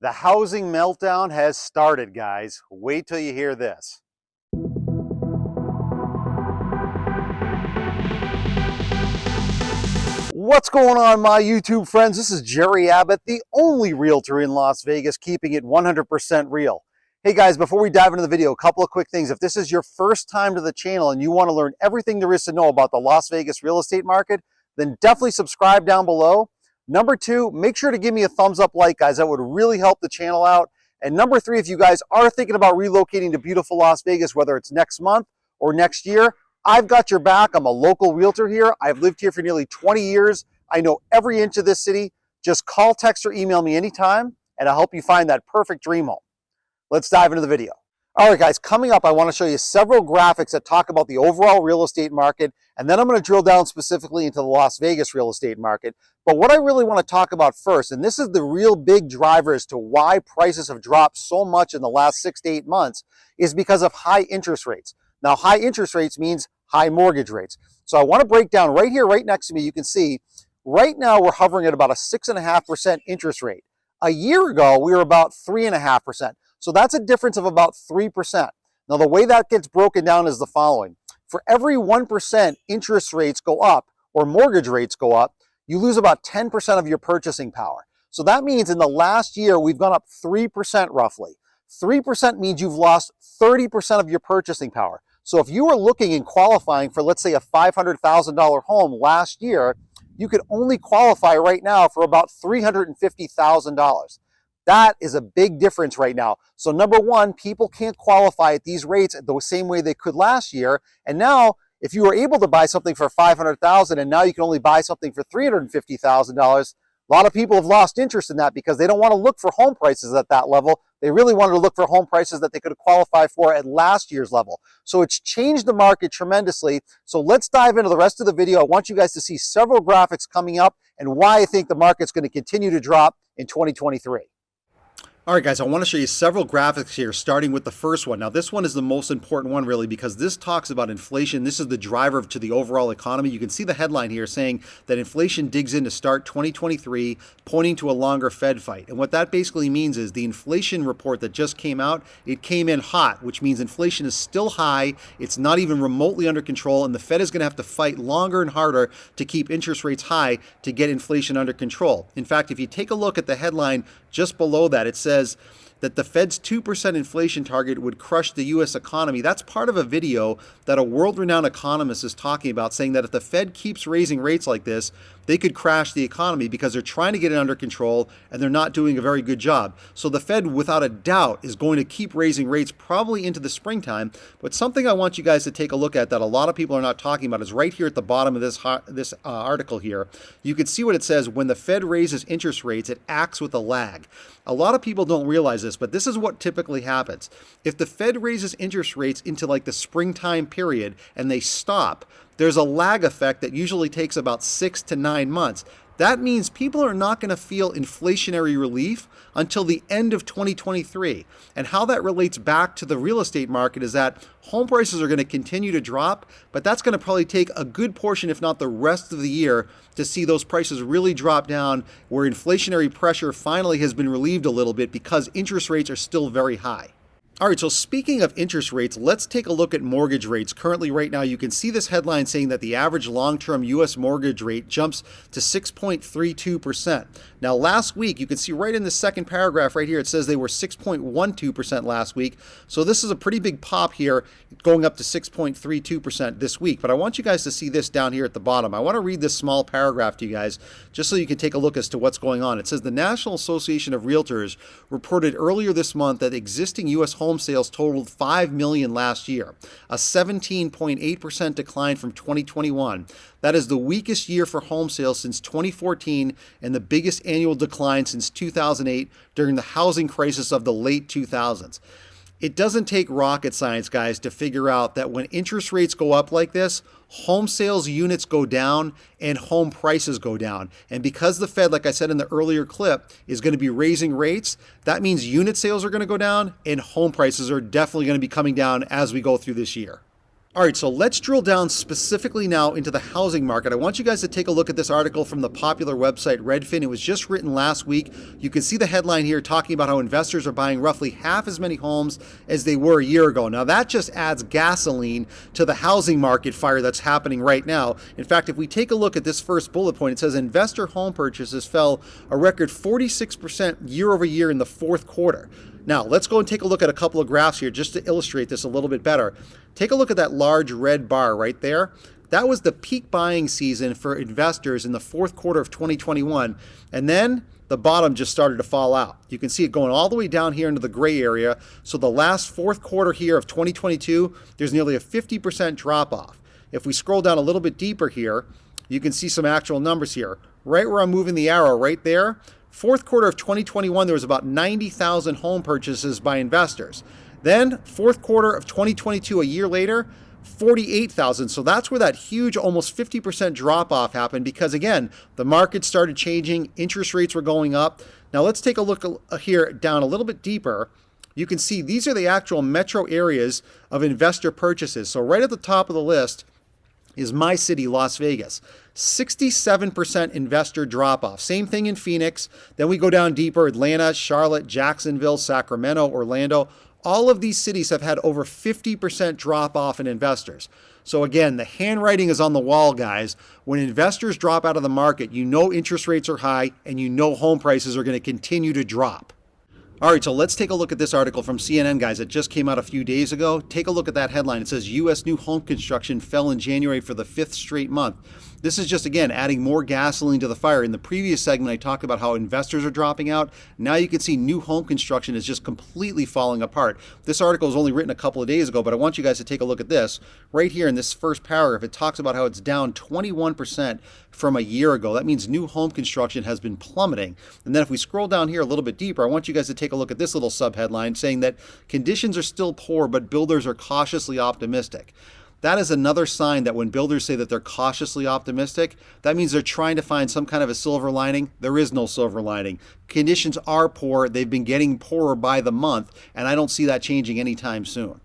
The housing meltdown has started, guys. Wait till you hear this. What's going on, my YouTube friends? This is Jerry Abbott, the only realtor in Las Vegas, keeping it 100% real. Hey guys, before we dive into the video, a couple of quick things. If this is your first time to the channel and you want to learn everything there is to know about the Las Vegas real estate market, then definitely subscribe down below. Number two, make sure to give me a thumbs up like, guys. That would really help the channel out. And number three, if you guys are thinking about relocating to beautiful Las Vegas, whether it's next month or next year, I've got your back. I'm a local realtor here. I've lived here for nearly 20 years. I know every inch of this city. Just call, text, or email me anytime, and I'll help you find that perfect dream home. Let's dive into the video. All right, guys, coming up, I want to show you several graphics that talk about the overall real estate market, and then I'm going to drill down specifically into the Las Vegas real estate market. But what I really want to talk about first, and this is the real big driver as to why prices have dropped so much in the last 6 to 8 months, is because of high interest rates. Now, high interest rates means high mortgage rates. So I want to break down right here, right next to me, you can see right now we're hovering at about a 6.5% interest rate. A year ago, we were about 3.5%. So that's a difference of about 3%. Now, the way that gets broken down is the following. For every 1% interest rates go up or mortgage rates go up, you lose about 10% of your purchasing power. So that means in the last year, we've gone up 3% roughly. 3% means you've lost 30% of your purchasing power. So if you were looking and qualifying for, let's say, a $500,000 home last year, you could only qualify right now for about $350,000. That is a big difference right now. So number one, people can't qualify at these rates the same way they could last year. And now, if you were able to buy something for $500,000 and now you can only buy something for $350,000, a lot of people have lost interest in that because they don't want to look for home prices at that level. They really wanted to look for home prices that they could qualify for at last year's level. So it's changed the market tremendously. So let's dive into the rest of the video. I want you guys to see several graphics coming up and why I think the market's going to continue to drop in 2023. All right, guys, I want to show you several graphics here, starting with the first one. Now, this one is the most important one, really, because this talks about inflation. This is the driver to the overall economy. You can see the headline here saying that inflation digs in to start 2023, pointing to a longer Fed fight. And what that basically means is the inflation report that just came out, it came in hot, which means inflation is still high. It's not even remotely under control, and the Fed is going to have to fight longer and harder to keep interest rates high to get inflation under control. In fact, if you take a look at the headline just below that, it says that the Fed's 2% inflation target would crush the U.S. economy. That's part of a video that a world-renowned economist is talking about, saying that if the Fed keeps raising rates like this, they could crash the economy because they're trying to get it under control and they're not doing a very good job. So the Fed, without a doubt, is going to keep raising rates probably into the springtime. But something I want you guys to take a look at that a lot of people are not talking about is right here at the bottom of this article here. You can see what it says: when the Fed raises interest rates, it acts with a lag. A lot of people don't realize this, but this is what typically happens. If the Fed raises interest rates into like the springtime period and they stop, there's a lag effect that usually takes about 6 to 9 months. That means people are not going to feel inflationary relief until the end of 2023. And how that relates back to the real estate market is that home prices are going to continue to drop, but that's going to probably take a good portion, if not the rest of the year, to see those prices really drop down, where inflationary pressure finally has been relieved a little bit because interest rates are still very high. All right, so speaking of interest rates, let's take a look at mortgage rates. Currently, right now, you can see this headline saying that the average long-term U.S. mortgage rate jumps to 6.32%. Now, last week, you can see right in the second paragraph right here, it says they were 6.12% last week. So this is a pretty big pop here, going up to 6.32% this week. But I want you guys to see this down here at the bottom. I want to read this small paragraph to you guys, just so you can take a look as to what's going on. It says the National Association of Realtors reported earlier this month that existing U.S. home sales totaled 5 million last year, a 17.8% decline from 2021. That is the weakest year for home sales since 2014 and the biggest annual decline since 2008 during the housing crisis of the late 2000s. It doesn't take rocket science, guys, to figure out that when interest rates go up like this, home sales units go down and home prices go down. And because the Fed, like I said in the earlier clip, is going to be raising rates, that means unit sales are going to go down and home prices are definitely going to be coming down as we go through this year. All right, so let's drill down specifically now into the housing market. I want you guys to take a look at this article from the popular website Redfin. It was just written last week. You can see the headline here talking about how investors are buying roughly half as many homes as they were a year ago. Now, that just adds gasoline to the housing market fire that's happening right now. In fact, if we take a look at this first bullet point, it says investor home purchases fell a record 46% year over year in the fourth quarter. Now, let's go and take a look at a couple of graphs here just to illustrate this a little bit better. Take a look at that large red bar right there. That was the peak buying season for investors in the fourth quarter of 2021. And then the bottom just started to fall out. You can see it going all the way down here into the gray area. So the last fourth quarter here of 2022, there's nearly a 50% drop off. If we scroll down a little bit deeper here, you can see some actual numbers here. Right where I'm moving the arrow right there, fourth quarter of 2021, there was about 90,000 home purchases by investors. Then fourth quarter of 2022, a year later, 48,000. So that's where that huge, almost 50% drop off happened because, again, the market started changing, interest rates were going up. Now let's take a look here down a little bit deeper. You can see these are the actual metro areas of investor purchases. So right at the top of the list is my city, Las Vegas. 67% investor drop-off. Same thing in Phoenix. Then we go down deeper, Atlanta, Charlotte, Jacksonville, Sacramento, Orlando. All of these cities have had over 50% drop-off in investors. So again, the handwriting is on the wall, guys. When investors drop out of the market, you know interest rates are high and you know home prices are going to continue to drop. All right, so let's take a look at this article from CNN, guys. It just came out a few days ago. Take a look at that headline. It says U.S. new home construction fell in January for the 5th straight month. This is just, again, adding more gasoline to the fire. In the previous segment, I talked about how investors are dropping out. Now you can see new home construction is just completely falling apart. This article was only written a couple of days ago, but I want you guys to take a look at this. Right here in this first paragraph, it talks about how it's down 21% from a year ago. That means new home construction has been plummeting. And then if we scroll down here a little bit deeper, I want you guys to take a look at this little subheadline saying that conditions are still poor, but builders are cautiously optimistic. That is another sign that when builders say that they're cautiously optimistic, that means they're trying to find some kind of a silver lining. There is no silver lining. Conditions are poor. They've been getting poorer by the month, and I don't see that changing anytime soon.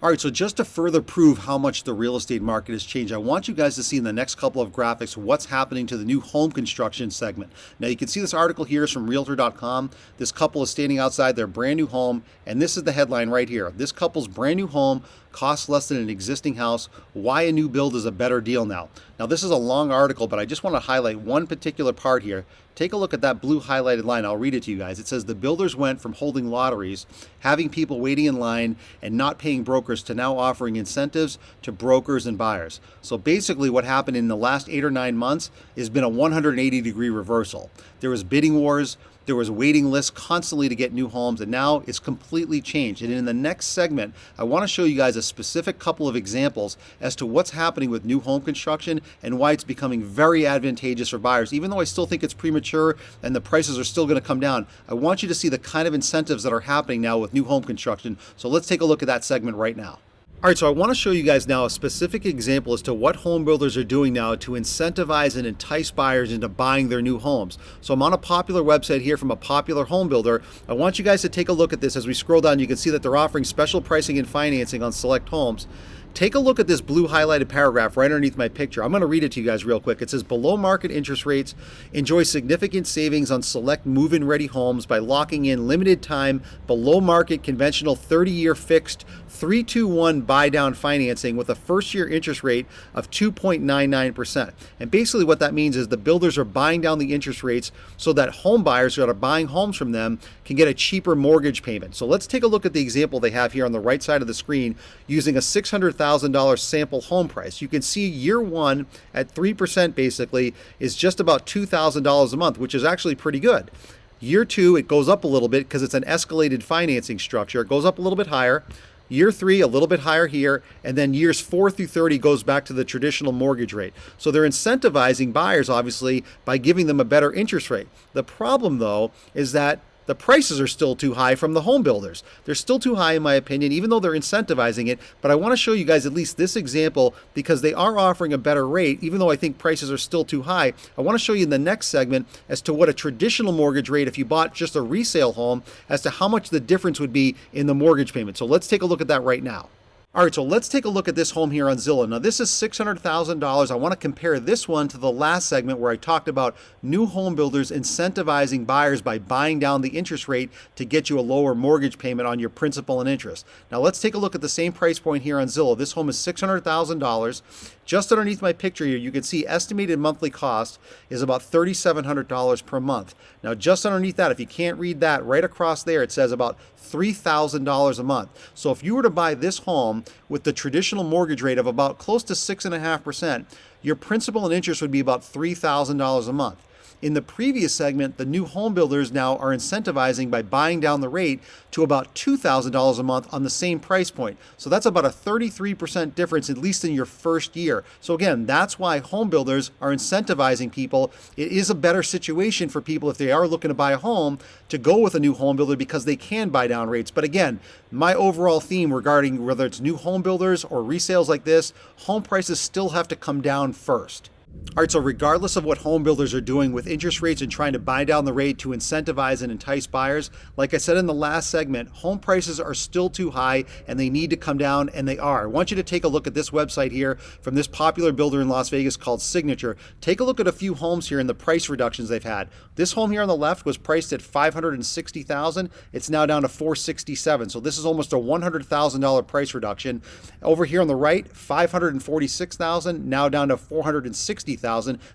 All right, so just to further prove how much the real estate market has changed, I want you guys to see in the next couple of graphics what's happening to the new home construction segment. Now, you can see this article here is from Realtor.com. This couple is standing outside their brand new home, and this is the headline right here. This couple's brand new home costs less than an existing house. Why a new build is a better deal now. Now, this is a long article, but I just want to highlight one particular part here. Take a look at that blue highlighted line. I'll read it to you guys. It says the builders went from holding lotteries, having people waiting in line, and not paying brokers to now offering incentives to brokers and buyers. So basically what happened in the last 8 or 9 months has been a 180-degree reversal. There was bidding wars. There was waiting lists constantly to get new homes, and now it's completely changed. And in the next segment, I want to show you guys a specific couple of examples as to what's happening with new home construction and why it's becoming very advantageous for buyers. Even though I still think it's premature and the prices are still going to come down, I want you to see the kind of incentives that are happening now with new home construction. So let's take a look at that segment right now. All right, so I want to show you guys now a specific example as to what home builders are doing now to incentivize and entice buyers into buying their new homes. So I'm on a popular website here from a popular home builder. I want you guys to take a look at this. As we scroll down, you can see that they're offering special pricing and financing on select homes. Take a look at this blue highlighted paragraph right underneath my picture. I'm going to read it to you guys real quick. It says, below market interest rates enjoy significant savings on select move-in ready homes by locking in limited time below market conventional 30-year fixed 3-2-1 buy down financing with a first year interest rate of 2.99%. And basically what that means is the builders are buying down the interest rates so that home buyers that are buying homes from them can get a cheaper mortgage payment. So let's take a look at the example they have here on the right side of the screen using a $600,000 sample home price. You can see year one at 3% basically is just about $2,000 a month, which is actually pretty good. Year two, it goes up a little bit because it's an escalated financing structure. It goes up a little bit higher. Year three, a little bit higher here, and then years 4 through 30 goes back to the traditional mortgage rate. So they're incentivizing buyers, obviously, by giving them a better interest rate. The problem, though, is that the prices are still too high from the home builders. They're still too high, in my opinion, even though they're incentivizing it. But I want to show you guys at least this example because they are offering a better rate, even though I think prices are still too high. I want to show you in the next segment as to what a traditional mortgage rate, if you bought just a resale home, as to how much the difference would be in the mortgage payment. So let's take a look at that right now. All right, so let's take a look at this home here on Zillow. Now, this is $600,000. I want to compare this one to the last segment where I talked about new home builders incentivizing buyers by buying down the interest rate to get you a lower mortgage payment on your principal and interest. Now, let's take a look at the same price point here on Zillow. This home is $600,000. Just underneath my picture here, you can see estimated monthly cost is about $3,700 per month. Now, just underneath that, if you can't read that, right across there, it says about $3,000 a month. So if you were to buy this home with the traditional mortgage rate of about close to 6.5%, your principal and interest would be about $3,000 a month. In the previous segment, the new home builders now are incentivizing by buying down the rate to about $2,000 a month on the same price point. So that's about a 33% difference, at least in your first year. So again, that's why home builders are incentivizing people. It is a better situation for people if they are looking to buy a home to go with a new home builder because they can buy down rates. But again, my overall theme regarding whether it's new home builders or resales like this, home prices still have to come down first. All right, so regardless of what home builders are doing with interest rates and trying to buy down the rate to incentivize and entice buyers, like I said in the last segment, home prices are still too high and they need to come down, and they are. I want you to take a look at this website here from this popular builder in Las Vegas called Signature. Take a look at a few homes here and the price reductions they've had. This home here on the left was priced at $560,000. It's now down to $467,000. So this is almost a $100,000 price reduction. Over here on the right, $546,000, now down to $460,000.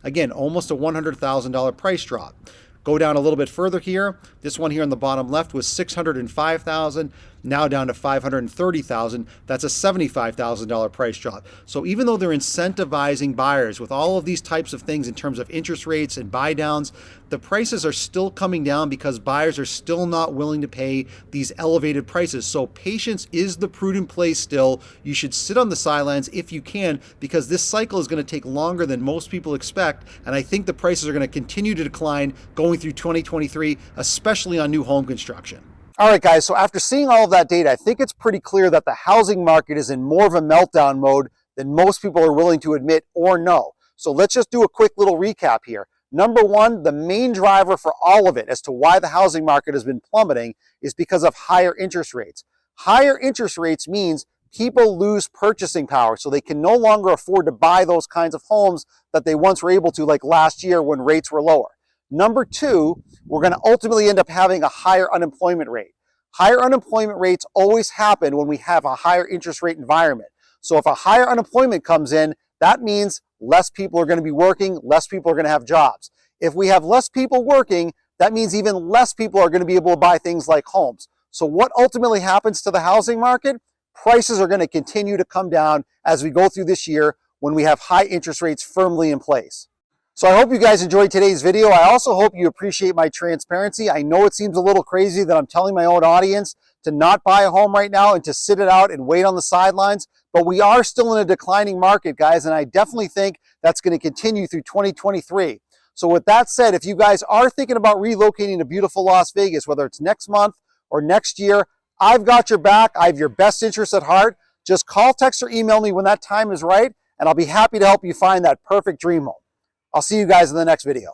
Again, almost a $100,000 price drop. Go down a little bit further here. This one here on the bottom left was $605,000, now down to $530,000. That's a $75,000 price drop. So even though they're incentivizing buyers with all of these types of things in terms of interest rates and buy downs, the prices are still coming down because buyers are still not willing to pay these elevated prices. So patience is the prudent play still. You should sit on the sidelines if you can, because this cycle is going to take longer than most people expect. And I think the prices are going to continue to decline going through 2023, especially on new home construction. All right, guys, so after seeing all of that data, I think it's pretty clear that the housing market is in more of a meltdown mode than most people are willing to admit or know. So let's just do a quick little recap here. Number one, the main driver for all of it as to why the housing market has been plummeting is because of higher interest rates. Higher interest rates means people lose purchasing power, so they can no longer afford to buy those kinds of homes that they once were able to, like last year when rates were lower. Number two, we're going to ultimately end up having a higher unemployment rate. Higher unemployment rates always happen when we have a higher interest rate environment. So if a higher unemployment comes in, that means less people are going to be working, less people are going to have jobs. If we have less people working, that means even less people are going to be able to buy things like homes. So what ultimately happens to the housing market? Prices are going to continue to come down as we go through this year when we have high interest rates firmly in place. So I hope you guys enjoyed today's video. I also hope you appreciate my transparency. I know it seems a little crazy that I'm telling my own audience to not buy a home right now and to sit it out and wait on the sidelines, but we are still in a declining market, guys, and I definitely think that's going to continue through 2023. So with that said, if you guys are thinking about relocating to beautiful Las Vegas, whether it's next month or next year, I've got your back. I have your best interest at heart. Just call, text, or email me when that time is right, and I'll be happy to help you find that perfect dream home. I'll see you guys in the next video.